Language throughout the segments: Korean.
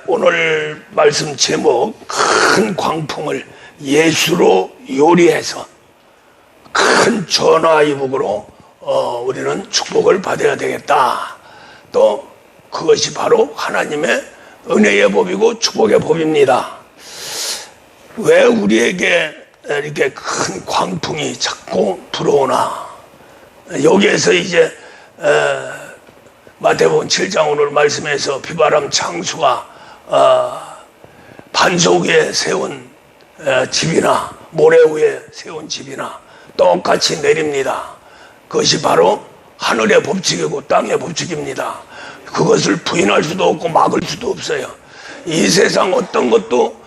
오늘 말씀 제목, 큰 광풍을 예수로 요리해서 큰 전화위복으로 우리는 축복을 받아야 되겠다. 또 그것이 바로 하나님의 은혜의 법이고 축복의 법입니다. 왜 우리에게 이렇게 큰 광풍이 자꾸 불어오나? 여기에서 이제 마태복음 7장 오늘 말씀에서 비바람 창수가 반석 위에 세운 집이나 모래 위에 세운 집이나 똑같이 내립니다. 그것이 바로 하늘의 법칙이고 땅의 법칙입니다. 그것을 부인할 수도 없고 막을 수도 없어요. 이 세상 어떤 것도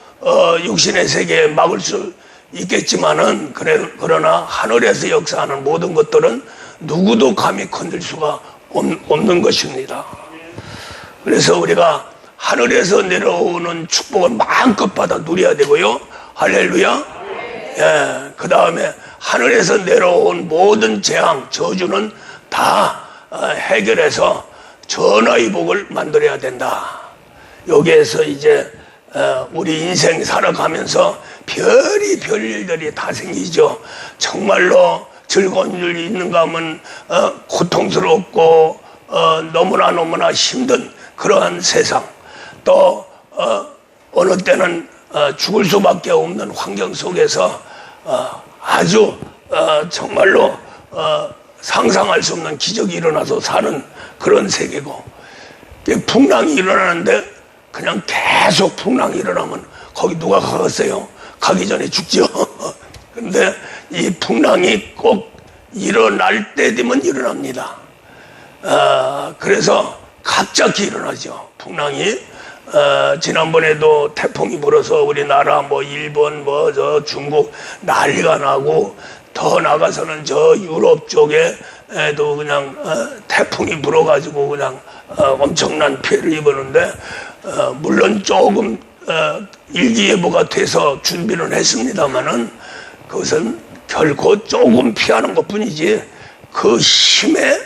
육신의 세계에 막을 수 있겠지만은 그러나 하늘에서 역사하는 모든 것들은 누구도 감히 건들 수가 없는 것입니다. 그래서 우리가 하늘에서 내려오는 축복을 마음껏 받아 누려야 되고요. 할렐루야. 예, 그 다음에 하늘에서 내려온 모든 재앙, 저주는 다 해결해서 전화위복을 만들어야 된다. 여기에서 이제 우리 인생 살아가면서 별일들이 다 생기죠. 정말로 즐거운 일이 있는가 하면 고통스럽고 너무나 힘든 그러한 세상, 또 어느 때는 죽을 수밖에 없는 환경 속에서 아주 정말로 상상할 수 없는 기적이 일어나서 사는 그런 세계고, 풍랑이 일어나는데 그냥 계속 풍랑이 일어나면 거기 누가 가겠어요? 가기 전에 죽죠. 근데 이 풍랑이 꼭 일어날 때 되면 일어납니다. 그래서 갑자기 일어나죠. 풍랑이. 지난번에도 태풍이 불어서 우리나라 일본 저 중국 난리가 나고, 더 나가서는 저 유럽 쪽에도 그냥 태풍이 불어가지고 그냥 엄청난 피해를 입었는데, 물론 조금 일기예보가 돼서 준비는 했습니다만은 그것은 결코 조금 피하는 것 뿐이지 그 힘에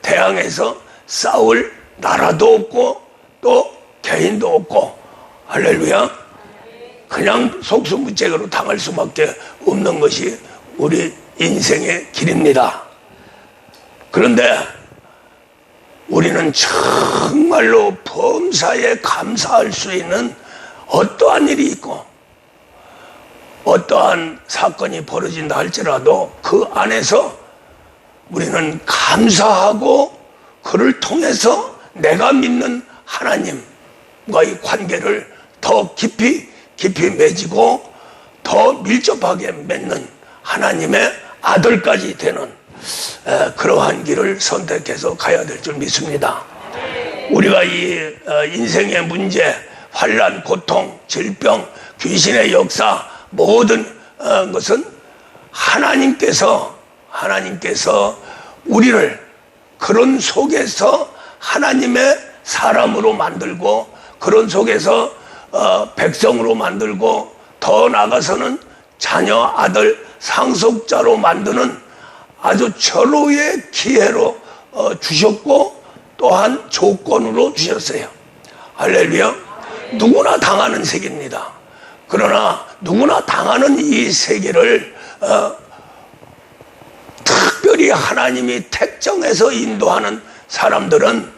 대항해서 싸울 나라도 없고 또 개인도 없고, 할렐루야. 그냥 속수무책으로 당할 수밖에 없는 것이 우리 인생의 길입니다. 그런데 우리는 정말로 범사에 감사할 수 있는 어떠한 일이 있고 어떠한 사건이 벌어진다 할지라도 그 안에서 우리는 감사하고 그를 통해서 내가 믿는 하나님과의 관계를 더 깊이 맺고 더 밀접하게 맺는 하나님의 아들까지 되는 그러한 길을 선택해서 가야 될 줄 믿습니다. 우리가 이 인생의 문제, 환난, 고통, 질병, 귀신의 역사, 모든 것은 하나님께서 우리를 그런 속에서 하나님의 사람으로 만들고, 그런 속에서 백성으로 만들고, 더 나아가서는 자녀, 아들, 상속자로 만드는 아주 절호의 기회로 주셨고, 또한 조건으로 주셨어요. 할렐루야. 누구나 당하는 세계입니다. 그러나 누구나 당하는 이 세계를 특별히 하나님이 택정해서 인도하는 사람들은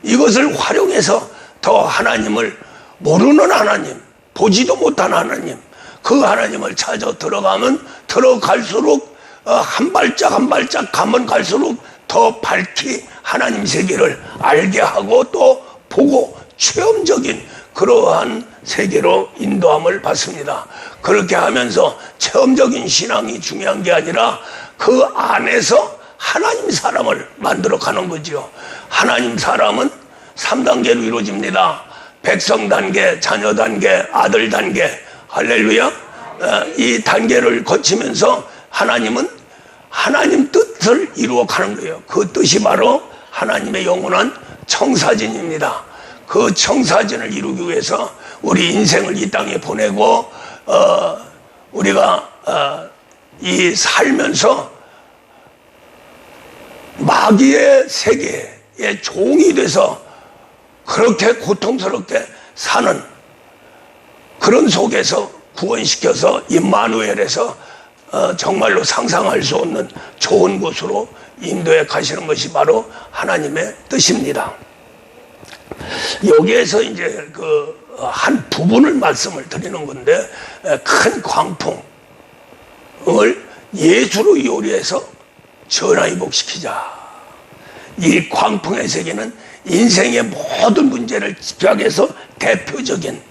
이것을 활용해서 더 하나님을 모르는 하나님, 보지도 못한 하나님, 그 하나님을 찾아 들어갈수록 한 발짝 가면 갈수록 더 밝히 하나님 세계를 알게 하고 또 보고 체험적인 그러한 세계로 인도함을 받습니다. 그렇게 하면서 체험적인 신앙이 중요한 게 아니라 그 안에서 하나님 사람을 만들어 가는 거죠. 하나님 사람은 3단계로 이루어집니다. 백성 단계, 자녀 단계, 아들 단계. 할렐루야. 이 단계를 거치면서 하나님은 하나님 뜻을 이루어 가는 거예요. 그 뜻이 바로 하나님의 영원한 청사진입니다. 그 청사진을 이루기 위해서 우리 인생을 이 땅에 보내고 우리가 이 살면서 마귀의 세계의 종이 돼서 그렇게 고통스럽게 사는 그런 속에서 구원시켜서 임마누엘에서 정말로 상상할 수 없는 좋은 곳으로 인도에 가시는 것이 바로 하나님의 뜻입니다. 여기에서 이제 그 한 부분을 말씀을 드리는 건데, 큰 광풍을 예수로 요리해서 전화위복시키자. 이 광풍의 세계는 인생의 모든 문제를 집약해서 대표적인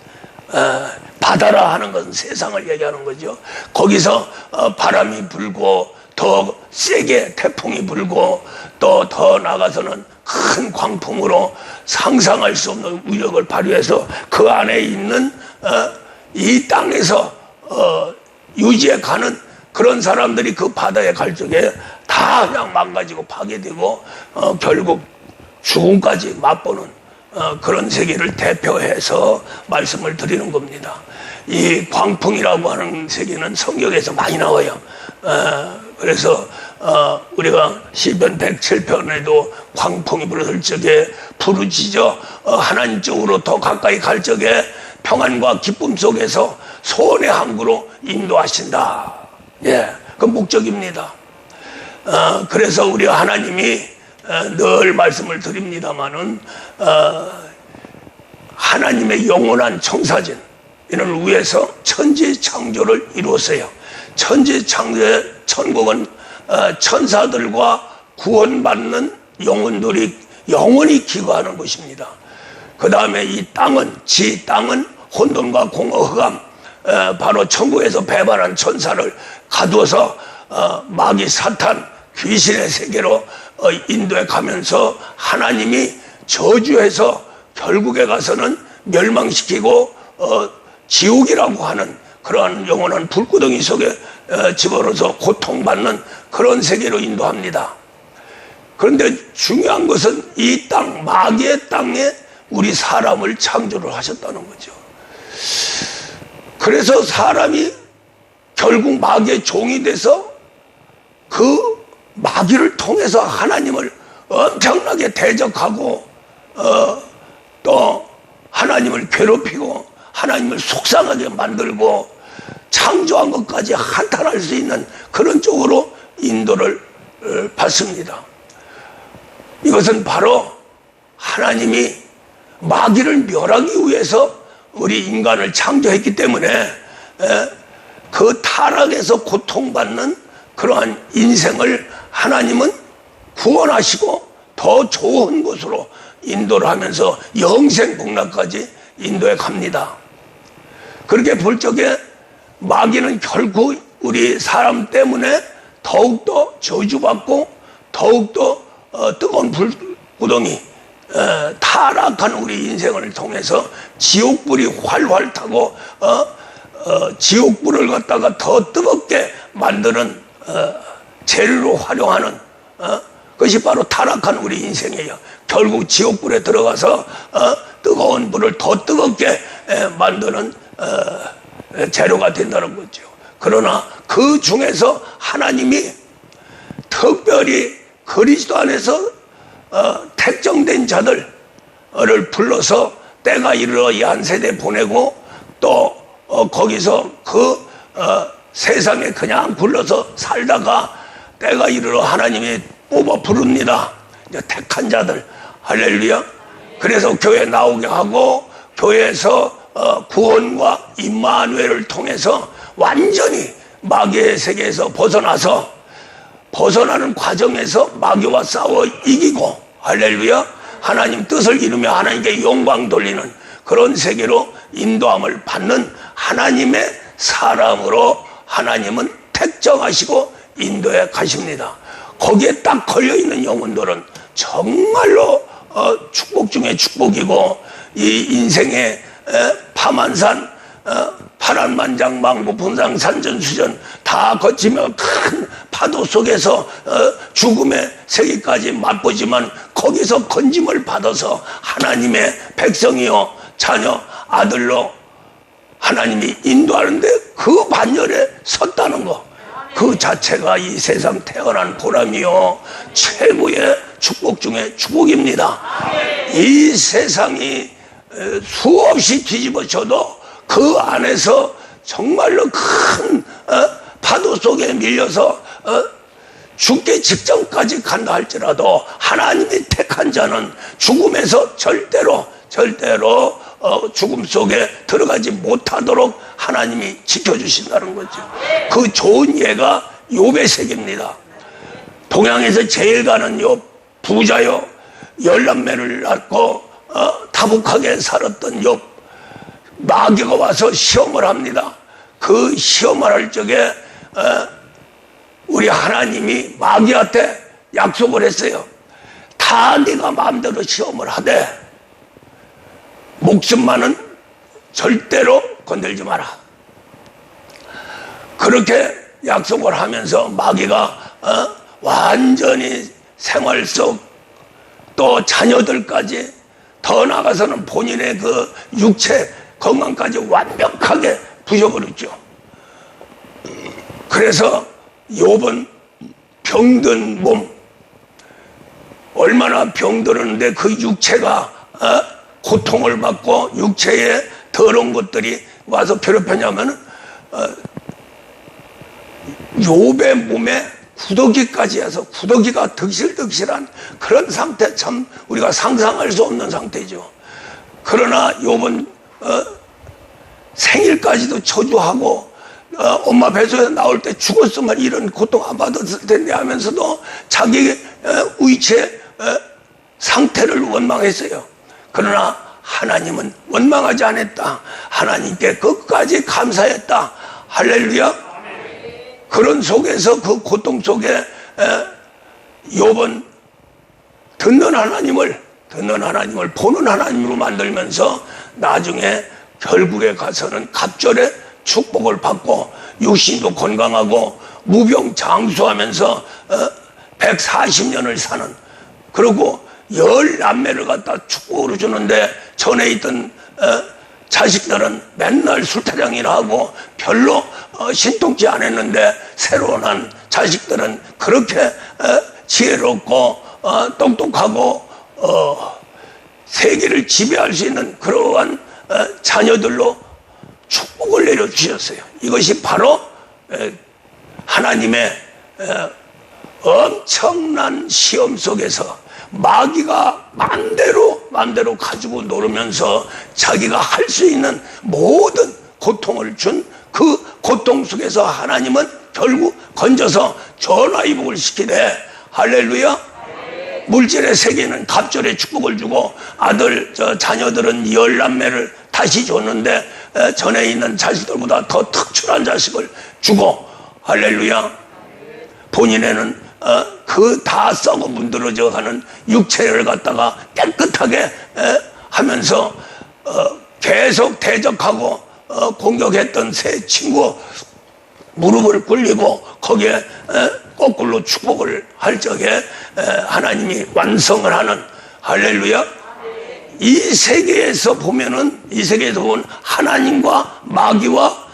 바다라 하는 것은 세상을 얘기하는 거죠. 거기서 바람이 불고 더 세게 태풍이 불고 또 더 나가서는 큰 광풍으로 상상할 수 없는 위력을 발휘해서 그 안에 있는 이 땅에서 유지해 가는 그런 사람들이 그 바다에 갈 적에 다 그냥 망가지고 파괴되고 결국 죽음까지 맛보는 그런 세계를 대표해서 말씀을 드리는 겁니다. 이 광풍이라고 하는 세계는 성경에서 많이 나와요. 그래서 우리가 시편 107편에도 광풍이 불었을 적에 부르짖어 하나님 쪽으로 더 가까이 갈 적에 평안과 기쁨 속에서 소원의 항구로 인도하신다. 예, 그 목적입니다. 그래서 우리 하나님이 늘 말씀을 드립니다마는 하나님의 영원한 청사진 이를 위해서 천지 창조를 이루었어요. 천지 창조의 천국은 천사들과 구원받는 영혼들이 영원히 기거하는 곳입니다. 그 다음에 이 땅은 혼돈과 공허 흑암, 바로 천국에서 배반한 천사를 가두어서 마귀 사탄 귀신의 세계로 인도에 가면서 하나님이 저주해서 결국에 가서는 멸망시키고 지옥이라고 하는 그러한 영원한 불구덩이 속에 집어넣어서 고통받는 그런 세계로 인도합니다. 그런데 중요한 것은 이 땅, 마귀의 땅에 우리 사람을 창조를 하셨다는 거죠. 그래서 사람이 결국 마귀의 종이 돼서 그 마귀를 통해서 하나님을 엄청나게 대적하고 또 하나님을 괴롭히고 하나님을 속상하게 만들고 창조한 것까지 한탄할 수 있는 그런 쪽으로 인도를 받습니다. 이것은 바로 하나님이 마귀를 멸하기 위해서 우리 인간을 창조했기 때문에 그 타락에서 고통받는 그러한 인생을 하나님은 구원하시고 더 좋은 곳으로 인도를 하면서 영생복락까지 인도에 갑니다. 그렇게 볼 적에 마귀는 결국 우리 사람 때문에 더욱더 저주받고 더욱더 뜨거운 불구덩이 타락한 우리 인생을 통해서 지옥불이 활활 타고 지옥불을 갖다가 더 뜨겁게 만드는 재료로 활용하는 그것이 바로 타락한 우리 인생이에요. 결국 지옥불에 들어가서 뜨거운 불을 더 뜨겁게 만드는 재료가 된다는 거죠. 그러나 그 중에서 하나님이 특별히 그리스도 안에서 택정된 자들을 불러서 때가 이르러 얀세대 보내고 또 거기서 그 세상에 그냥 굴러서 살다가 때가 이르러 하나님이 뽑아 부릅니다. 이제 택한 자들, 할렐루야. 그래서 교회 나오게 하고 교회에서 구원과 임마누엘을 통해서 완전히 마귀의 세계에서 벗어나는 과정에서 마귀와 싸워 이기고, 할렐루야, 하나님 뜻을 이루며 하나님께 영광 돌리는 그런 세계로 인도함을 받는 하나님의 사람으로 하나님은 택정하시고 인도에 가십니다. 거기에 딱 걸려있는 영혼들은 정말로 축복 중에 축복이고, 이 인생의 파만산, 파란만장, 망고, 분상, 산전수전 다 거치며 큰 파도 속에서 죽음의 세계까지 맛보지만 거기서 건짐을 받아서 하나님의 백성이요 자녀 아들로 하나님이 인도하는데 그 반열에 섰다는 거, 그 자체가 이 세상 태어난 보람이요 최고의 축복 중에 축복입니다. 이 세상이 수없이 뒤집어져도 그 안에서 정말로 큰 파도 속에 밀려서 죽기 직전까지 간다 할지라도 하나님이 택한 자는 죽음에서 절대로 죽음 속에 들어가지 못하도록 하나님이 지켜주신다는 거죠. 그 좋은 예가 욥의 세계입니다. 동양에서 제일 가는 욥, 부자요, 10남매를 낳고 다복하게 살았던 욥, 마귀가 와서 시험을 합니다. 그 시험을 할 적에 우리 하나님이 마귀한테 약속을 했어요. 다 네가 마음대로 시험을 하되 목숨만은 절대로 건들지 마라. 그렇게 약속을 하면서 마귀가 완전히 생활 속 또 자녀들까지 더 나아가서는 본인의 그 육체 건강까지 완벽하게 부셔버렸죠. 그래서 욥은 병든 몸, 얼마나 병들었는데 그 육체가 고통을 받고 육체에 더러운 것들이 와서 괴롭혔냐면 욥의 몸에 구더기까지 해서 구더기가 득실득실한 그런 상태, 참 우리가 상상할 수 없는 상태죠. 그러나 욥은 생일까지도 저주하고 엄마 뱃속에서 나올 때 죽었으면 이런 고통 안 받았을 텐데 하면서도 자기 의체 상태를 원망했어요. 그러나 하나님은 원망하지 않았다. 하나님께 끝까지 감사했다. 할렐루야. 그런 속에서 그 고통 속에 욥은 듣는 하나님을 보는 하나님으로 만들면서 나중에 결국에 가서는 갑절에 축복을 받고 육신도 건강하고 무병장수하면서 140년을 사는, 그리고 10남매를 갖다 축복으로 주는데 전에 있던 자식들은 맨날 술타령이나 하고 별로 신통치 않았는데 새로 난 자식들은 그렇게 지혜롭고 똑똑하고 세계를 지배할 수 있는 그러한 자녀들로 축복을 내려주셨어요. 이것이 바로 하나님의 엄청난 시험 속에서 마귀가 맘대로 가지고 노르면서 자기가 할 수 있는 모든 고통을 준 그 고통 속에서 하나님은 결국 건져서 전화위복을 시키되, 할렐루야. 물질의 세계는 갑절에 축복을 주고 자녀들은 10남매를 다시 줬는데 전에 있는 자식들보다 더 특출한 자식을 주고, 할렐루야. 본인에는 그 다 썩어 문드러져 가는 육체를 갖다가 깨끗하게 하면서 계속 대적하고 공격했던 세 친구 무릎을 꿇리고 거기에 거꾸로 축복을 할 적에 하나님이 완성을 하는, 할렐루야. 이 세계에서 보면 하나님과 마귀와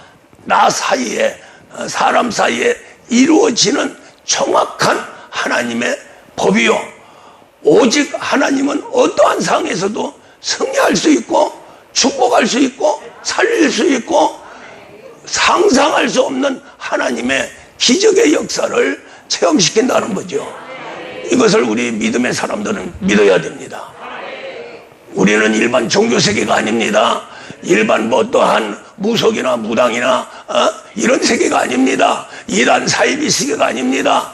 나 사이에, 사람 사이에 이루어지는 정확한 하나님의 법이요, 오직 하나님은 어떠한 상황에서도 승리할 수 있고 축복할 수 있고 살릴 수 있고 상상할 수 없는 하나님의 기적의 역사를 체험시킨다는 거죠. 이것을 우리 믿음의 사람들은 믿어야 됩니다. 우리는 일반 종교세계가 아닙니다. 일반 어떠한 무속이나 무당이나 이런 세계가 아닙니다. 이단 사이비 세계가 아닙니다.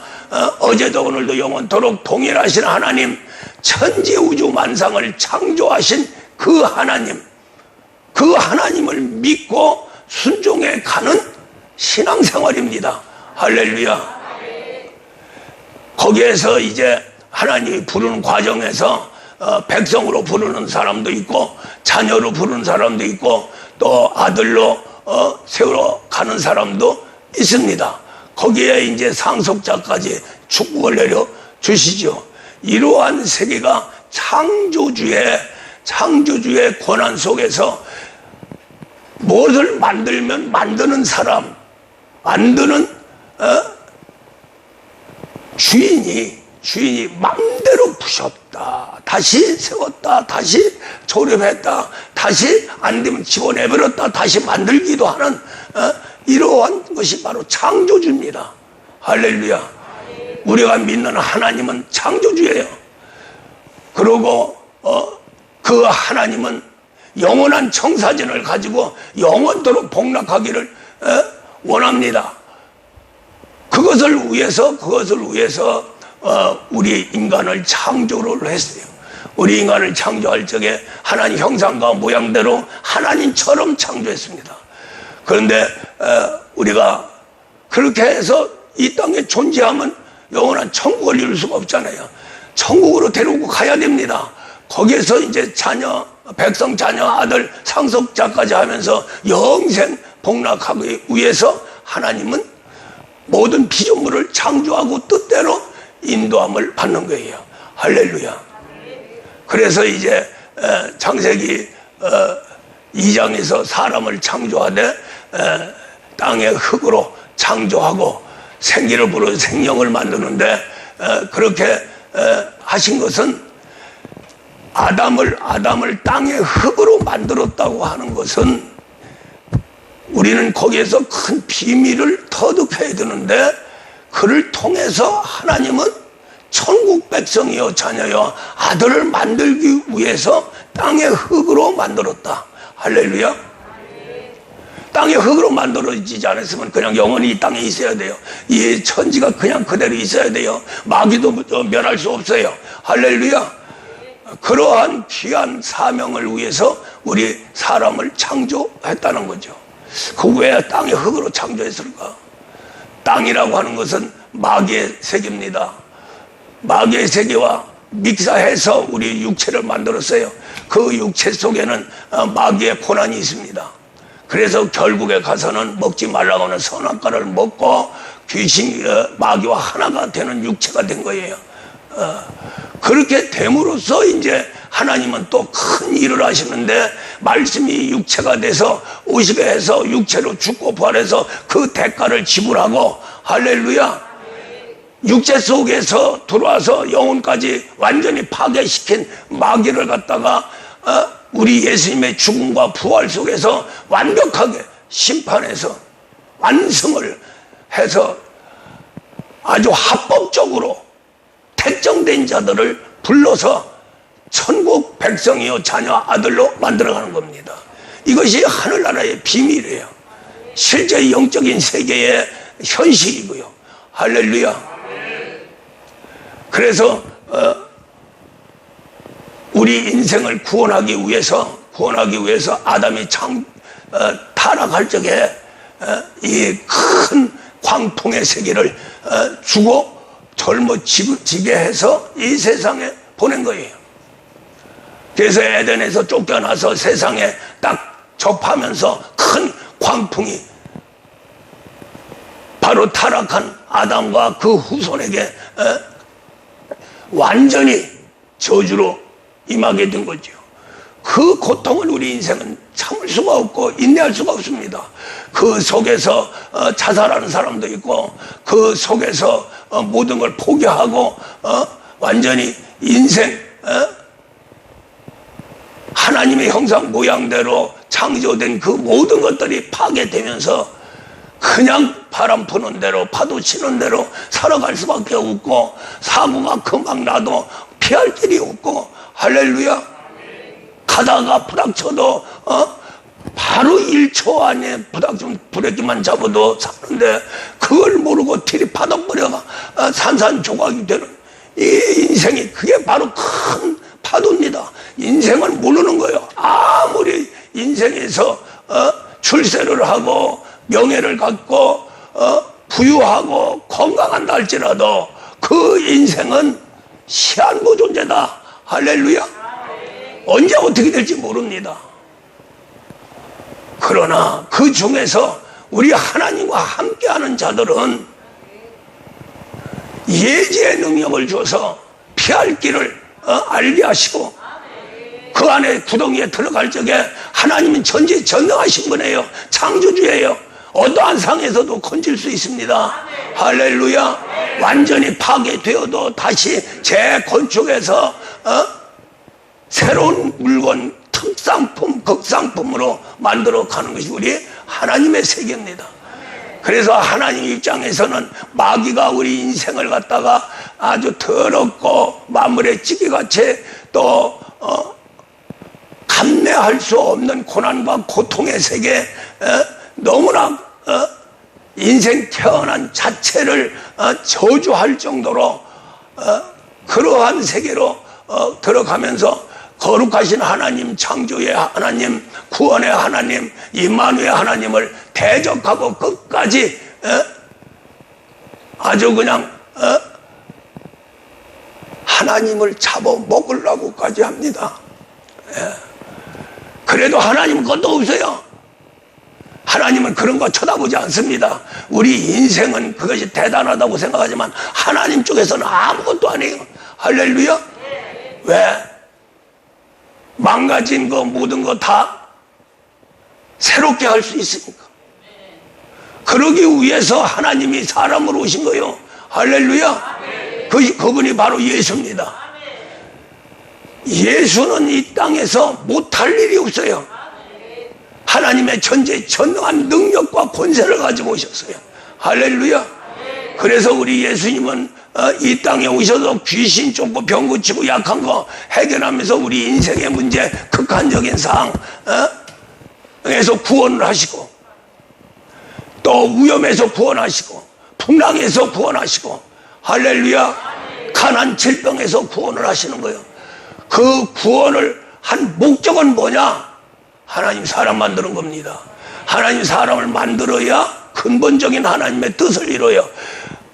어제도 오늘도 영원토록 동일하신 하나님, 천지우주 만상을 창조하신 그 하나님을 믿고 순종해 가는 신앙생활입니다. 할렐루야. 거기에서 이제 하나님이 부르는 과정에서 백성으로 부르는 사람도 있고 자녀로 부르는 사람도 있고 또 아들로 세우러 가는 사람도 있습니다. 거기에 이제 상속자까지 축복을 내려 주시죠. 이러한 세계가 창조주의 권한 속에서 무엇을 만들면 만드는 사람, 만드는 주인이 맘대로 부셨다. 다 다시 세웠다, 다시 조립했다, 다시 안 되면 집어내버렸다, 다시 만들기도 하는 이러한 것이 바로 창조주입니다. 할렐루야. 우리가 믿는 하나님은 창조주예요. 그리고 그 하나님은 영원한 청사진을 가지고 영원토록 복락하기를 원합니다. 그것을 위해서 우리 인간을 창조를 했어요. 우리 인간을 창조할 적에 하나님 형상과 모양대로 하나님처럼 창조했습니다. 그런데 우리가 그렇게 해서 이 땅에 존재하면 영원한 천국을 이룰 수가 없잖아요. 천국으로 데리고 가야 됩니다. 거기에서 이제 자녀, 백성, 자녀, 아들, 상속자까지 하면서 영생 복락하기 위해서 하나님은 모든 피조물을 창조하고 뜻대로 인도함을 받는 거예요. 할렐루야. 그래서 이제 창세기 2장에서 사람을 창조하되 땅의 흙으로 창조하고 생기를 불어 생명을 만드는데 그렇게 하신 것은 아담을 땅의 흙으로 만들었다고 하는 것은 우리는 거기에서 큰 비밀을 터득해야 되는데 그를 통해서 하나님은 천국 백성이요 자녀요 아들을 만들기 위해서 땅의 흙으로 만들었다. 할렐루야. 땅의 흙으로 만들어지지 않았으면 그냥 영원히 이 땅에 있어야 돼요. 이 천지가 그냥 그대로 있어야 돼요. 마귀도 멸할 수 없어요. 할렐루야. 그러한 귀한 사명을 위해서 우리 사람을 창조했다는 거죠. 그 왜 땅의 흙으로 창조했을까? 땅이라고 하는 것은 마귀의 세계입니다. 마귀의 세계와 믹사해서 우리 육체를 만들었어요. 그 육체 속에는 마귀의 고난이 있습니다. 그래서 결국에 가서는 먹지 말라고 하는 선악과를 먹고 귀신, 마귀와 하나가 되는 육체가 된 거예요. 그렇게 됨으로써 이제 하나님은 또 큰 일을 하시는데 말씀이 육체가 돼서 오시게 해서 육체로 죽고 부활해서 그 대가를 지불하고 할렐루야. 육체 속에서 들어와서 영혼까지 완전히 파괴시킨 마귀를 갖다가 우리 예수님의 죽음과 부활 속에서 완벽하게 심판해서 완성을 해서 아주 합법적으로 택정된 자들을 불러서 천국 백성이요 자녀 아들로 만들어가는 겁니다. 이것이 하늘나라의 비밀이에요. 실제 영적인 세계의 현실이고요. 할렐루야. 그래서 우리 인생을 구원하기 위해서 아담이 타락할 적에 이 큰 광풍의 세계를 주고 젊어지게 해서 이 세상에 보낸 거예요. 그래서 에덴에서 쫓겨나서 세상에 딱 접하면서 큰 광풍이 바로 타락한 아담과 그 후손에게 완전히 저주로 임하게 된 거죠. 그 고통을 우리 인생은 참을 수가 없고 인내할 수가 없습니다. 그 속에서 자살하는 사람도 있고 그 속에서 모든 걸 포기하고 완전히 인생 하나님의 형상 모양대로 창조된 그 모든 것들이 파괴되면서 그냥 바람 부는 대로 파도 치는 대로 살아갈 수밖에 없고 사고가 금방 나도 피할 길이 없고 할렐루야. 가다가 부닥쳐도 바로 1초 안에 브레이크만 잡아도 사는데 그걸 모르고 들이받아버려가 산산조각이 되는 이 인생이 그게 바로 큰 파도입니다. 인생을 모르는 거예요. 아무리 인생에서 출세를 하고 명예를 갖고 부유하고 건강한다 할지라도 그 인생은 시한부 존재다. 할렐루야. 언제 어떻게 될지 모릅니다. 그러나 그 중에서 우리 하나님과 함께하는 자들은 예지의 능력을 줘서 피할 길을 알게 하시고 그 안에 구덩이에 들어갈 적에 하나님은 전지전능하신 분이에요. 창조주예요. 어떠한 상에서도 건질 수 있습니다. 할렐루야. 완전히 파괴되어도 다시 재건축해서 새로운 물건, 특상품, 극상품으로 만들어 가는 것이 우리 하나님의 세계입니다. 그래서 하나님 입장에서는 마귀가 우리 인생을 갖다가 아주 더럽고 마물의 찌개같이 또 감내할 수 없는 고난과 고통의 세계, 너무나 인생 태어난 자체를 저주할 정도로 그러한 세계로 들어가면서 거룩하신 하나님, 창조의 하나님, 구원의 하나님, 임마누엘 하나님을 대적하고 끝까지 아주 그냥 하나님을 잡아먹으려고까지 합니다. 그래도 하나님은 그것도 없어요. 하나님은 그런 거 쳐다보지 않습니다. 우리 인생은 그것이 대단하다고 생각하지만 하나님 쪽에서는 아무것도 아니에요. 할렐루야. 왜? 망가진 거 모든 거 다 새롭게 할 수 있으니까. 그러기 위해서 하나님이 사람으로 오신 거예요. 할렐루야. 그분이 바로 예수입니다. 예수는 이 땅에서 못할 일이 없어요. 하나님의 전지전능한 능력과 권세를 가지고 오셨어요. 할렐루야. 그래서 우리 예수님은 이 땅에 오셔서 귀신 쫓고 병 고치고 약한 거 해결하면서 우리 인생의 문제, 극한적인 상황에서 구원을 하시고, 또 위험에서 구원하시고, 풍랑에서 구원하시고, 할렐루야. 가난 질병에서 구원을 하시는 거예요. 그 구원을 한 목적은 뭐냐? 하나님 사람 만드는 겁니다. 하나님 사람을 만들어야 근본적인 하나님의 뜻을 이뤄요.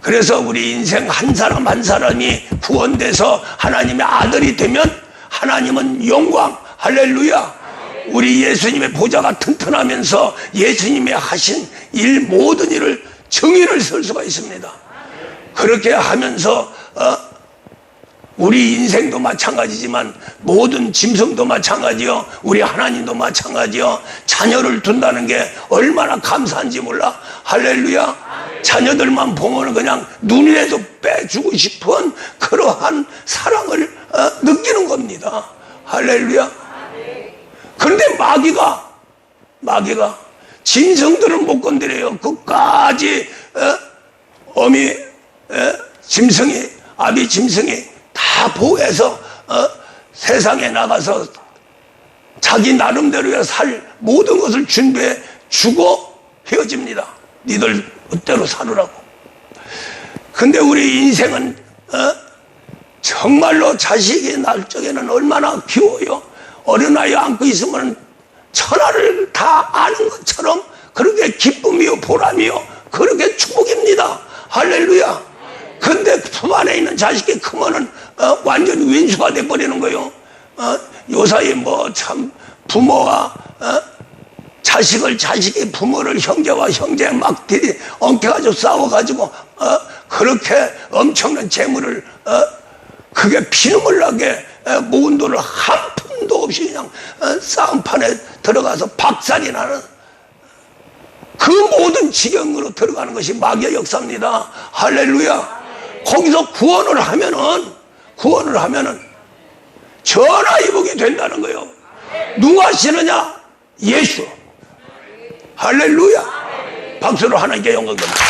그래서 우리 인생 한 사람 한 사람이 구원돼서 하나님의 아들이 되면 하나님은 영광, 할렐루야. 우리 예수님의 보좌가 튼튼하면서 예수님의 하신 일 모든 일을 정의를 쓸 수가 있습니다. 그렇게 하면서 우리 인생도 마찬가지지만 모든 짐승도 마찬가지요, 우리 하나님도 마찬가지요. 자녀를 둔다는 게 얼마나 감사한지 몰라. 할렐루야. 자녀들만 보면 그냥 눈이라도 빼주고 싶은 그러한 사랑을 느끼는 겁니다. 할렐루야. 그런데 마귀가 짐승들은 못 건드려요. 끝까지 어미 짐승이, 아비 짐승이 다 보호해서 세상에 나가서 자기 나름대로의 살 모든 것을 준비해 주고 헤어집니다. 니들 그대로 살으라고. 근데 우리 인생은 정말로 자식이 날 적에는 얼마나 귀여워요. 어린아이 안고 있으면 천하를 다 아는 것처럼 그렇게 기쁨이요 보람이요 그렇게 축복입니다. 할렐루야. 근데 품 안에 있는 자식이 크면은 완전히 왼수가 돼버리는 거예요. 요사이 뭐 참 부모와 자식이 부모를 형제와 형제 막 엉켜가지고 싸워가지고 그렇게 엄청난 재물을 그게 피눈물 나게 모은 돈을 한 푼도 없이 그냥 싸움판에 들어가서 박살이 나는 그 모든 지경으로 들어가는 것이 마귀의 역사입니다. 할렐루야. 거기서 구원을 하면은 전화위복이 된다는 거예요. 누가 하시느냐? 예수. 할렐루야. 박수로 하나님께 영광 드립니다.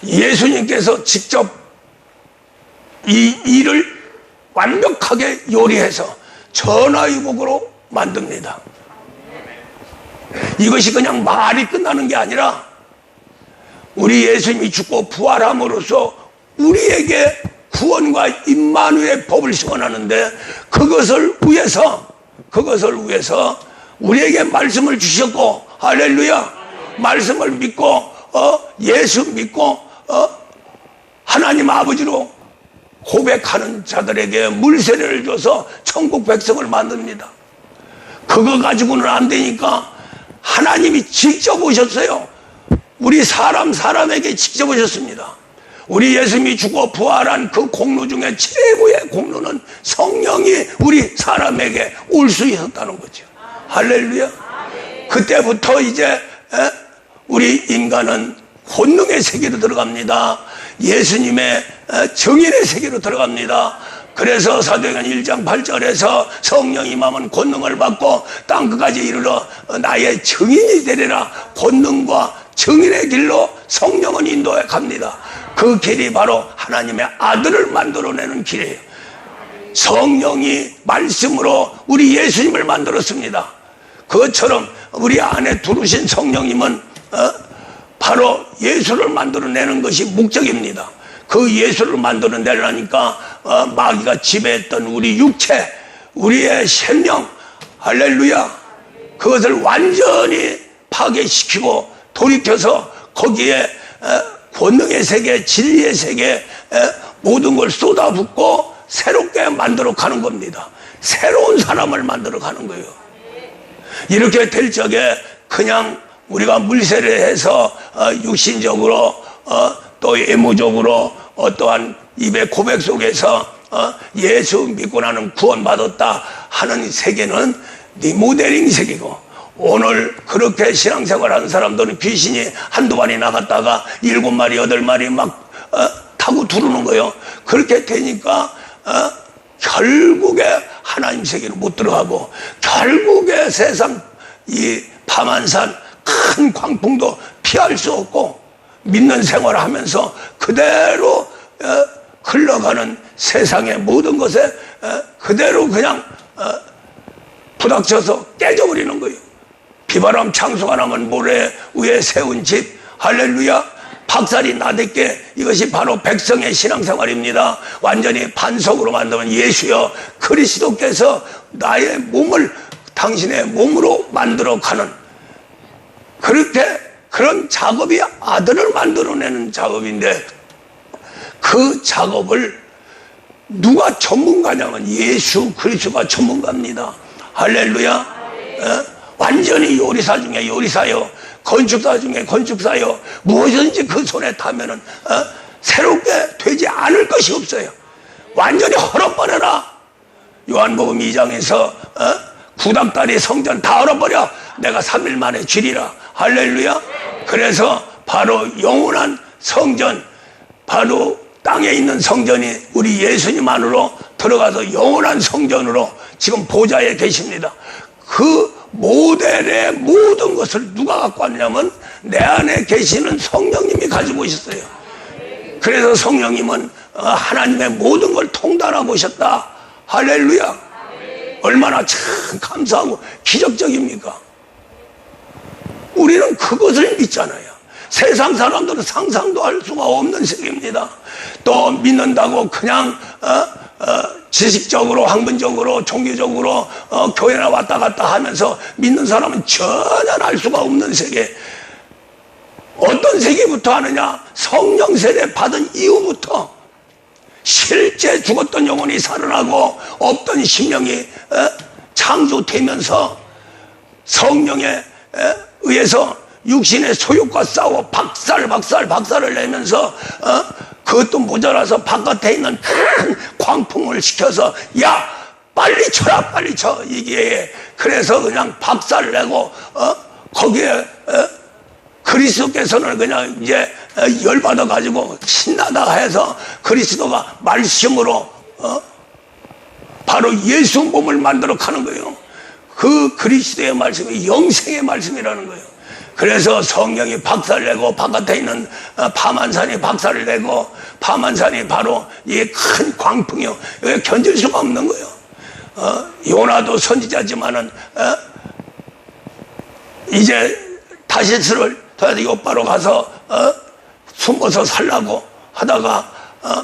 예수님께서 직접 이 일을 완벽하게 요리해서 전화위복으로 만듭니다. 이것이 그냥 말이 끝나는 게 아니라 우리 예수님이 죽고 부활함으로써 우리에게 구원과 임마누의 법을 시원하는데 그것을 위해서 우리에게 말씀을 주셨고, 할렐루야. 말씀을 믿고 예수 믿고 하나님 아버지로 고백하는 자들에게 물세례를 줘서 천국 백성을 만듭니다. 그거 가지고는 안 되니까 하나님이 직접 오셨어요. 우리 사람에게 직접 오셨습니다. 우리 예수님이 죽어 부활한 그 공로 중에 최고의 공로는 성령이 우리 사람에게 올 수 있었다는 거죠. 할렐루야. 그때부터 이제 우리 인간은 본능의 세계로 들어갑니다. 예수님의 정인의 세계로 들어갑니다. 그래서 사도행전 1장 8절에서 성령이 임하면 권능을 받고 땅끝까지 이르러 나의 증인이 되리라. 권능과 증인의 길로 성령은 인도해 갑니다. 그 길이 바로 하나님의 아들을 만들어내는 길이에요. 성령이 말씀으로 우리 예수님을 만들었습니다. 그것처럼 우리 안에 들어오신 성령님은 바로 예수를 만들어내는 것이 목적입니다. 그 예수를 만들어내려니까 마귀가 지배했던 우리 육체, 우리의 생명, 할렐루야, 그것을 완전히 파괴시키고 돌이켜서 거기에 권능의 세계, 진리의 세계, 모든 걸 쏟아붓고 새롭게 만들어 가는 겁니다. 새로운 사람을 만들어 가는 거예요. 이렇게 될 적에 그냥 우리가 물세를 해서 육신적으로 또 외모적으로 어떠한 입의 고백 속에서 예수 믿고 나는 구원받았다 하는 세계는 리모델링 세계고, 오늘 그렇게 신앙생활하는 사람들은 귀신이 한두 마리 나갔다가 7마리 8마리 막 타고 들어오는 거예요. 그렇게 되니까 결국에 하나님 세계로 못 들어가고, 결국에 세상 이 밤한산 큰 광풍도 피할 수 없고 믿는 생활을 하면서 그대로 흘러가는 세상의 모든 것에 그대로 그냥 부닥쳐서 깨져버리는 거예요. 비바람 창수가 나면 모래 위에 세운 집, 할렐루야, 박살이 나댔게, 이것이 바로 백성의 신앙생활입니다. 완전히 반석으로 만들면 예수여 그리스도께서 나의 몸을 당신의 몸으로 만들어 가는, 그렇게 그런 작업이 아들을 만들어내는 작업인데, 그 작업을 누가 전문가냐면 예수 그리스도가 전문가입니다. 할렐루야. 완전히 요리사 중에 요리사요, 건축사 중에 건축사요, 무엇이든지 그 손에 타면은 새롭게 되지 않을 것이 없어요. 완전히 헐어버려라. 요한복음 2장에서 구닥다리 성전 다 헐어버려, 내가 3일 만에 주리라. 할렐루야. 그래서 바로 영원한 성전, 바로 땅에 있는 성전이 우리 예수님 안으로 들어가서 영원한 성전으로 지금 보좌에 계십니다. 그 모델의 모든 것을 누가 갖고 왔냐면 내 안에 계시는 성령님이 가지고 오셨어요. 그래서 성령님은 하나님의 모든 걸 통달하고 오셨다. 할렐루야. 얼마나 참 감사하고 기적적입니까? 우리는 그것을 믿잖아요. 세상 사람들은 상상도 할 수가 없는 세계입니다. 또 믿는다고 그냥 지식적으로, 학문적으로, 종교적으로 교회나 왔다 갔다 하면서 믿는 사람은 전혀 알 수가 없는 세계. 어떤 세계부터 하느냐? 성령 세례 받은 이후부터 실제 죽었던 영혼이 살아나고 없던 심령이 창조되면서 성령에 의해서 육신의 소욕과 싸워 박살을 내면서 그것도 모자라서 바깥에 있는 큰 광풍을 시켜서 야 빨리 쳐라 빨리 쳐, 이게 그래서 그냥 박살을 내고 거기에 그리스도께서는 그냥 이제 열받아 가지고 신나다 해서 그리스도가 말씀으로 바로 예수 몸을 만들어 가는 거예요. 그 그리스도의 말씀이 영생의 말씀이라는 거예요. 그래서 성령이 박살내고 바깥에 있는 파만산이 박살을 내고, 파만산이 바로 이 큰 광풍이요, 여기 견딜 수가 없는 거예요. 요나도 선지자지만은 이제 다시스를 요바로 가서 숨어서 살라고 하다가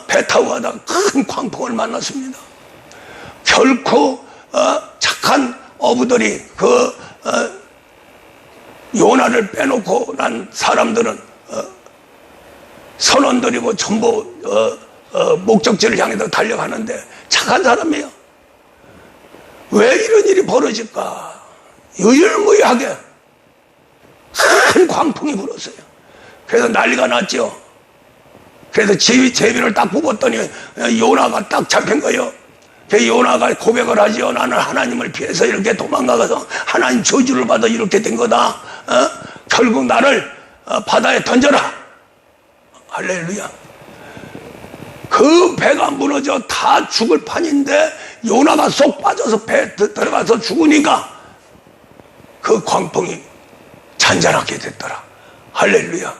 배 타고 가다가 큰 광풍을 만났습니다. 결코 착한 어부들이 요나를 빼놓고 난 사람들은 선원들이고 전부 목적지를 향해서 달려가는데 착한 사람이에요. 왜 이런 일이 벌어질까? 유일무이하게 큰 광풍이 불었어요. 그래서 난리가 났죠. 그래서 제비를 딱 뽑았더니 요나가 딱 잡힌 거예요. 그 요나가 고백을 하지요. 나는 하나님을 피해서 이렇게 도망가서 하나님 저주를 받아 이렇게 된 거다. 결국 나를 바다에 던져라. 할렐루야. 그 배가 무너져 다 죽을 판인데 요나가 쏙 빠져서 배 들어가서 죽으니까 그 광풍이 잔잔하게 됐더라. 할렐루야.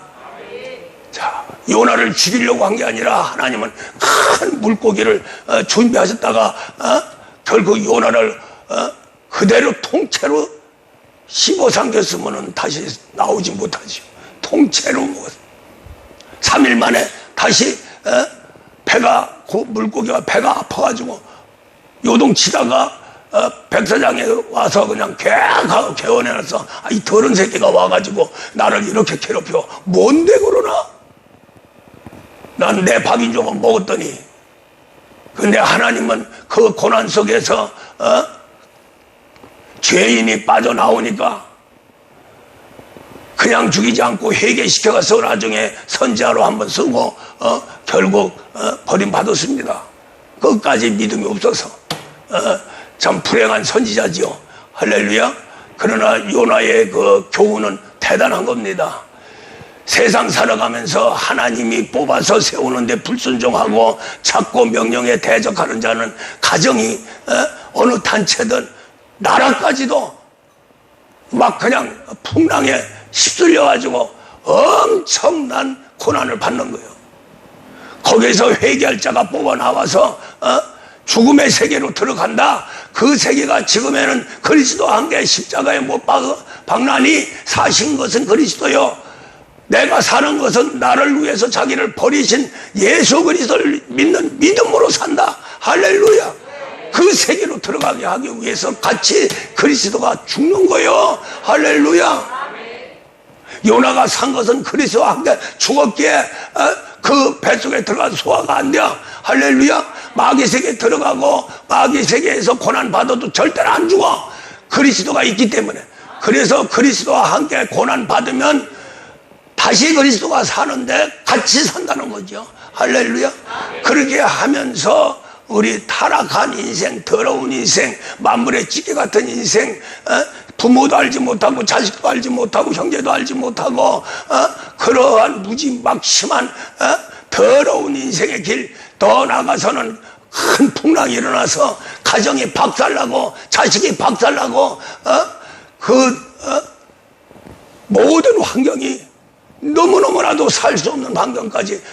자, 요나를 죽이려고 한 게 아니라 하나님은 큰 물고기를 준비하셨다가 결국 요나를 그대로 통째로 씹어삼켰으면 다시 나오지 못하죠. 통째로 먹었어. 3일 만에 다시 배가, 그 물고기가 배가 아파가지고 요동치다가 백사장에 와서 그냥 개원해놨어. 이 더러운 새끼가 와가지고 나를 이렇게 괴롭혀. 뭔데 그러나? 난 내 박인종은 먹었더니, 근데 하나님은 그 고난 속에서 죄인이 빠져나오니까 그냥 죽이지 않고 회개시켜가서 나중에 선지자로 한번 쓰고 결국 버림받았습니다. 끝까지 믿음이 없어서 참 불행한 선지자지요. 할렐루야. 그러나 요나의 그 교훈은 대단한 겁니다. 세상 살아가면서 하나님이 뽑아서 세우는데 불순종하고 자꾸 명령에 대적하는 자는 가정이 어느 단체든 나라까지도 막 그냥 풍랑에 휩쓸려가지고 엄청난 고난을 받는 거예요. 거기에서 회개할 자가 뽑아 나와서 죽음의 세계로 들어간다. 그 세계가 지금에는 그리스도 한 개 십자가에 못 박나니 사신 것은 그리스도요. 내가 사는 것은 나를 위해서 자기를 버리신 예수 그리스도를 믿는 믿음으로 산다. 할렐루야. 그 세계로 들어가게 하기 위해서 같이 그리스도가 죽는 거예요. 할렐루야. 요나가 산 것은 그리스도와 함께 죽었기에 그 뱃속에 들어가서 소화가 안 돼요. 할렐루야. 마귀 세계에 들어가고 마귀 세계에서 고난 받아도 절대로 안 죽어. 그리스도가 있기 때문에. 그래서 그리스도와 함께 고난 받으면 다시 그리스도가 사는데 같이 산다는 거죠. 할렐루야. 그렇게 하면서 우리 타락한 인생, 더러운 인생, 만물의 찌개 같은 인생, 부모도 알지 못하고 자식도 알지 못하고 형제도 알지 못하고 그러한 무지막심한 더러운 인생의 길 더 나가서는 큰 풍랑이 일어나서 가정이 박살나고 자식이 박살나고 모든 환경이 너무너무나도 살 수 없는 환경까지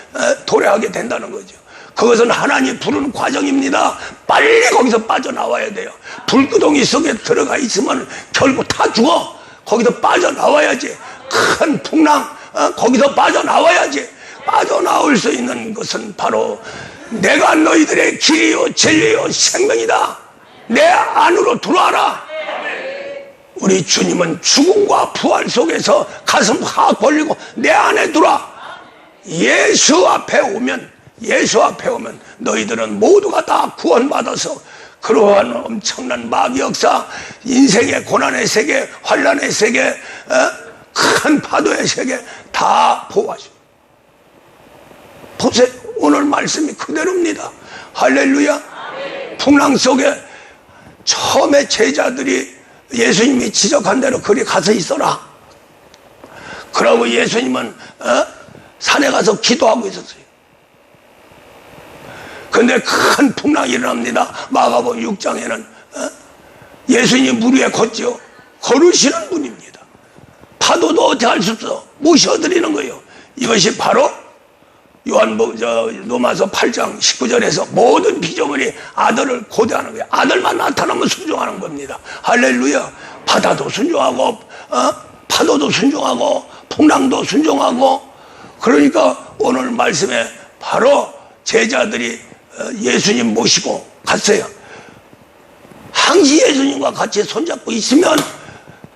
도래하게 된다는 거죠. 그것은 하나님 부르는 과정입니다. 빨리 거기서 빠져나와야 돼요. 불구덩이 속에 들어가 있으면 결국 다 죽어. 거기서 빠져나와야지. 큰 풍랑 거기서 빠져나와야지. 빠져나올 수 있는 것은 바로 내가 너희들의 길이요 진리요 생명이다. 내 안으로 들어와라. 우리 주님은 죽음과 부활 속에서 가슴 확 벌리고 내 안에 들어와. 예수 앞에 오면 너희들은 모두가 다 구원받아서 그러한 엄청난 마귀 역사, 인생의 고난의 세계, 환난의 세계, 큰 파도의 세계 다 보호하시오. 보세요. 오늘 말씀이 그대로입니다. 할렐루야. 풍랑 속에 처음에 제자들이 예수님이 지적한 대로 그리 가서 있어라. 그러고 예수님은 산에 가서 기도하고 있었어요. 근데 큰 풍랑이 일어납니다. 마가복음 6장에는 예수님이 물 위에 걷죠. 걸으시는 분입니다. 파도도 어떻게 할 수 없어. 모셔드리는 거예요. 이것이 바로 로마서 8장 19절에서 모든 피조물이 아들을 고대하는 거예요. 아들만 나타나면 순종하는 겁니다. 할렐루야. 바다도 순종하고 파도도 순종하고 풍랑도 순종하고. 그러니까 오늘 말씀에 바로 제자들이 예수님 모시고 갔어요. 항시 예수님과 같이 손잡고 있으면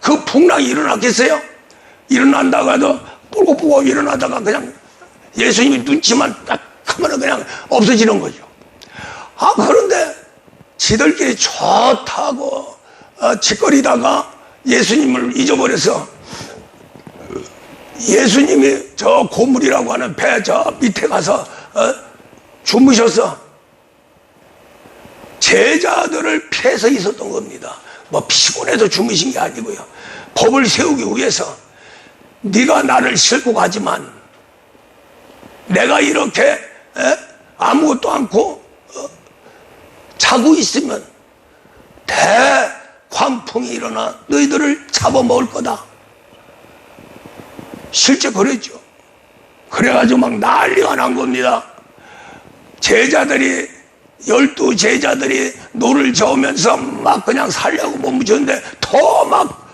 그 풍랑이 일어났겠어요? 일어난다고 해도 뽀글뽀글 일어나다가 그냥 예수님이 눈치만 딱 하면 그냥 없어지는 거죠. 그런데 지들끼리 좋다고 짓거리다가 예수님을 잊어버려서 예수님이 저 고물이라고 하는 배 저 밑에 가서 주무셨어. 제자들을 피해서 있었던 겁니다. 뭐 피곤해서 주무신 게 아니고요. 법을 세우기 위해서 네가 나를 싣고 가지만 내가 이렇게 아무것도 않고 자고 있으면 대광풍이 일어나 너희들을 잡아먹을 거다. 실제 그랬죠. 그래가지고 막 난리가 난 겁니다. 제자들이 12 제자들이 노를 저으면서 막 그냥 살려고 몸부쳤는데 더 막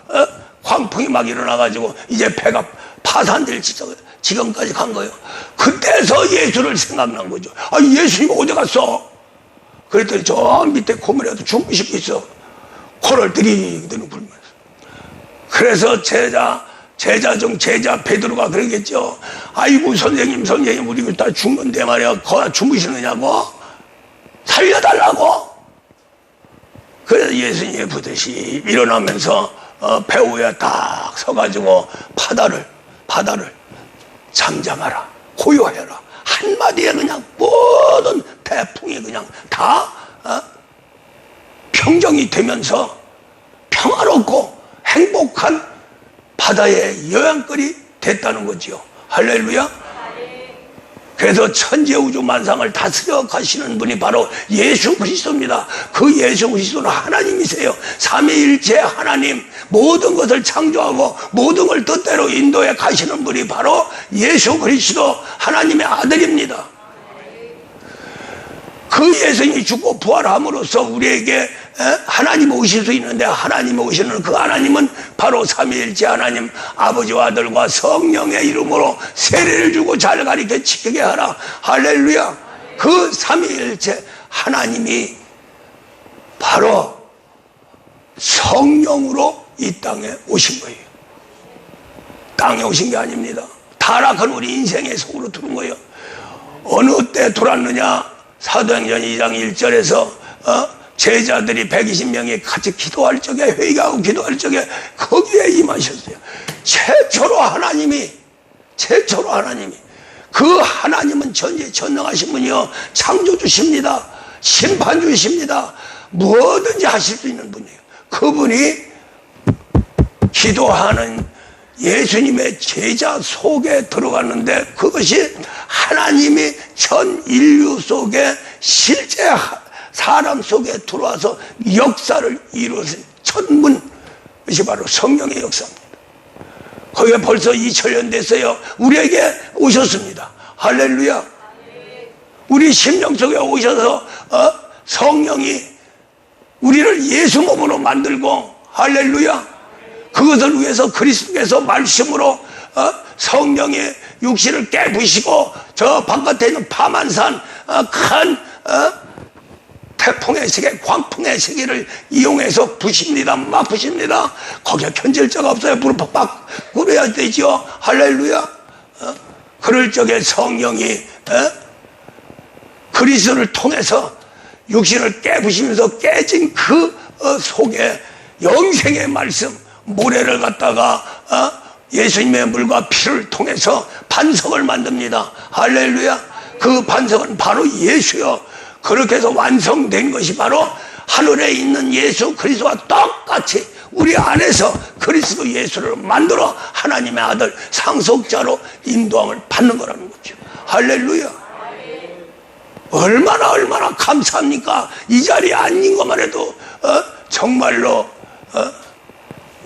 광풍이 막 일어나가지고 이제 배가 파산될 지경까지 간 거예요. 그때서 예수를 생각난 거죠. 아, 예수님 어디 갔어? 그랬더니 저 밑에 고물에도 주무시고 있어. 코를 들이대는 불면서. 그래서 제자 중 제자 베드로가 그러겠죠. 아이고 선생님 우리 다 죽는데 말이야. 거기 주무시느냐고? 살려달라고? 그래서 예수님이 부듯이 일어나면서 배 위에 딱 서가지고 바다를 잠잠하라, 고요해라. 한마디에 그냥 모든 태풍이 그냥 다 평정이 되면서 평화롭고 행복한 바다의 여행거리 됐다는 거지요. 할렐루야. 그래서 천지우주만상을 다스려 가시는 분이 바로 예수 그리스도입니다. 그 예수 그리스도는 하나님이세요. 삼위일체 하나님, 모든 것을 창조하고 모든 걸 뜻대로 인도해 가시는 분이 바로 예수 그리스도 하나님의 아들입니다. 그 예수님이 죽고 부활함으로써 우리에게 하나님 오실 수 있는데, 하나님 오시는 그 하나님은 바로 삼위일체 하나님 아버지와 아들과 성령의 이름으로 세례를 주고 잘 가르쳐 지키게 하라. 할렐루야. 그 삼위일체 하나님이 바로 성령으로 이 땅에 오신 거예요. 땅에 오신 게 아닙니다. 타락한 우리 인생의 속으로 들어온 거예요. 어느 때 들어왔느냐? 사도행전 2장 1절에서 제자들이 120명이 같이 기도할 적에, 회개하고 기도할 적에 거기에 임하셨어요. 최초로 하나님이 그 하나님은 전지전능하신 분이요, 창조주십니다. 심판주십니다. 뭐든지 하실 수 있는 분이에요. 그분이 기도하는 예수님의 제자 속에 들어갔는데, 그것이 하나님이 전 인류 속에 실제 사람 속에 들어와서 역사를 이루어진 천문, 그것이 바로 성령의 역사입니다. 거기에 벌써 2000년 됐어요. 우리에게 오셨습니다. 할렐루야. 우리 심령 속에 오셔서 성령이 우리를 예수 몸으로 만들고, 할렐루야. 그것을 위해서 그리스도께서 말씀으로 성령의 육신을 깨부시고 저 바깥에 있는 파만산 큰 태풍의 세계, 광풍의 세계를 이용해서 부십니다. 막 부십니다. 거기에 견딜 자가 없어요. 무릎 팍팍 꿇어야 되죠. 할렐루야. 그럴 적에 성령이 그리스도를 통해서 육신을 깨부시면서 깨진 그 속에 영생의 말씀, 모래를 갖다가 예수님의 물과 피를 통해서 반석을 만듭니다. 할렐루야. 그 반석은 바로 예수요. 그렇게 해서 완성된 것이 바로 하늘에 있는 예수 그리스도와 똑같이 우리 안에서 그리스도 예수를 만들어 하나님의 아들 상속자로 인도함을 받는 거라는 거죠. 할렐루야. 얼마나 감사합니까? 이 자리에 앉는 것만 해도 정말로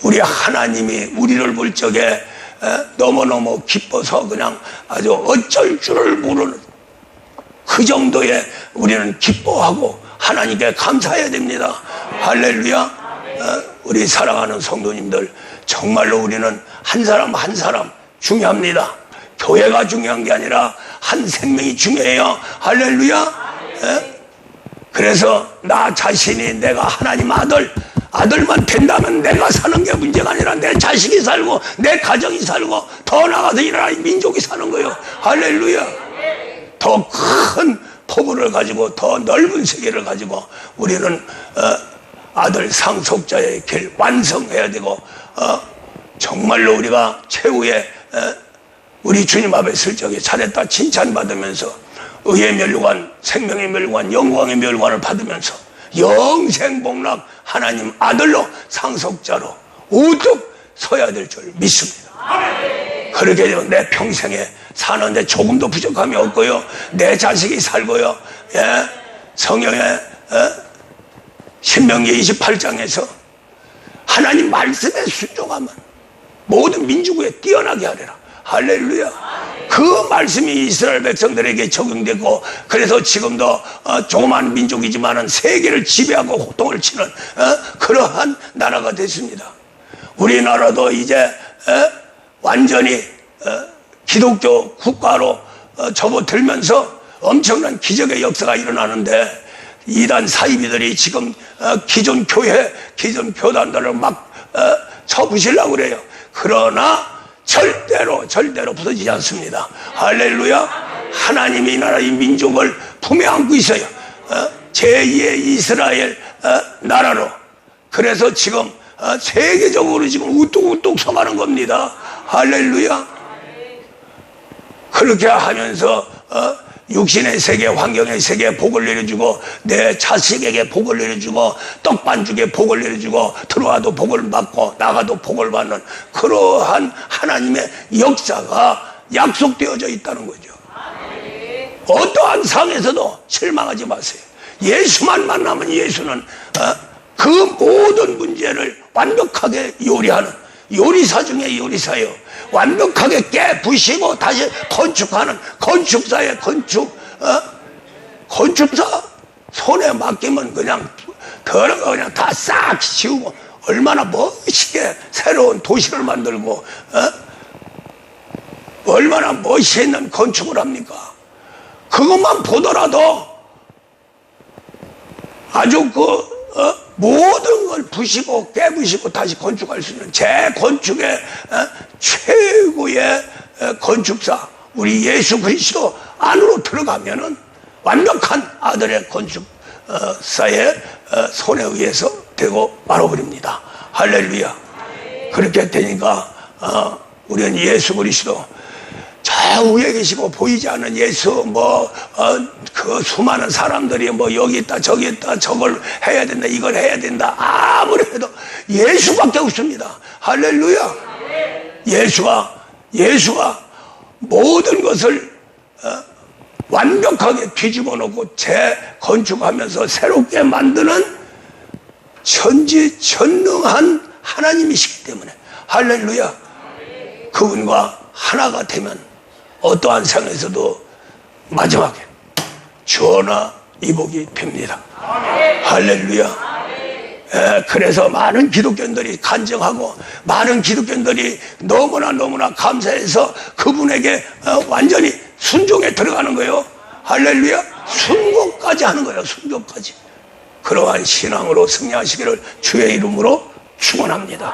우리 하나님이 우리를 볼 적에 너무너무 기뻐서 그냥 아주 어쩔 줄을 모르는 그 정도의 우리는 기뻐하고 하나님께 감사해야 됩니다. 할렐루야. 우리 사랑하는 성도님들, 정말로 우리는 한 사람 한 사람 중요합니다. 교회가 중요한 게 아니라 한 생명이 중요해요. 할렐루야. 그래서 나 자신이 내가 하나님 아들만 된다면 내가 사는 게 문제가 아니라 내 자식이 살고 내 가정이 살고 더 나아가서 이 나라 민족이 사는 거예요. 할렐루야. 더 큰 포부를 가지고 더 넓은 세계를 가지고 우리는 아들 상속자의 길 완성해야 되고, 정말로 우리가 최후의 우리 주님 앞에 쓸 적에 잘했다 칭찬받으면서 의의 멸류관, 생명의 멸류관, 영광의 멸류관을 받으면서 영생복락 하나님 아들로 상속자로 우뚝 서야 될 줄 믿습니다. 그렇게 되면 내 평생에 사는데 조금도 부족함이 없고요. 내 자식이 살고요. 예? 성경에 신명기 28장에서 하나님 말씀에 순종하면 모든 민족 위에 뛰어나게 하리라. 할렐루야. 그 말씀이 이스라엘 백성들에게 적용되고, 그래서 지금도 조그만 민족이지만은 세계를 지배하고 호통을 치는 그러한 나라가 됐습니다. 우리나라도 이제 완전히 기독교 국가로 접어들면서 엄청난 기적의 역사가 일어나는데, 이단 사이비들이 지금 기존 교회, 기존 교단들을 막 쳐부시려고 그래요. 그러나 절대로 부서지지 않습니다. 할렐루야. 하나님이 이 나라 이 민족을 품에 안고 있어요. 제2의 이스라엘 나라로. 그래서 지금 세계적으로 지금 우뚝우뚝 서가는 겁니다. 할렐루야. 그렇게 하면서 육신의 세계, 환경의 세계에 복을 내려주고, 내 자식에게 복을 내려주고, 떡반죽에 복을 내려주고, 들어와도 복을 받고 나가도 복을 받는 그러한 하나님의 역사가 약속되어져 있다는 거죠. 어떠한 상에서도 실망하지 마세요. 예수만 만나면 예수는 그 모든 문제를 완벽하게 요리하는 요리사 중에 요리사요. 완벽하게 깨부시고 다시 건축하는 건축사의 건축사 손에 맡기면 그냥 더러운 거 그냥 다 싹 치우고 얼마나 멋있게 새로운 도시를 만들고 얼마나 멋있는 건축을 합니까? 그것만 보더라도 아주 모든 걸 부시고 깨부시고 다시 건축할 수 있는 재건축의 최고의 건축사 우리 예수 그리스도 안으로 들어가면은 완벽한 아들의 건축사의 손에 의해서 되고 말아버립니다. 할렐루야. 그렇게 되니까 우리는 예수 그리스도 저 위에 계시고 보이지 않는 예수 그 수많은 사람들이 여기 있다 저기 있다 저걸 해야 된다 이걸 해야 된다 아무리 해도 예수밖에 없습니다. 할렐루야. 예수가 모든 것을 완벽하게 뒤집어 놓고 재건축하면서 새롭게 만드는 천지전능한 하나님이시기 때문에 할렐루야. 그분과 하나가 되면 어떠한 상에서도 마지막에 전화 이복이 됩니다. 할렐루야. 그래서 많은 기독교인들이 간증하고 많은 기독교인들이 너무나 감사해서 그분에게 완전히 순종에 들어가는 거예요. 할렐루야. 순종까지 하는 거예요. 순종까지. 그러한 신앙으로 승리하시기를 주의 이름으로 축원합니다.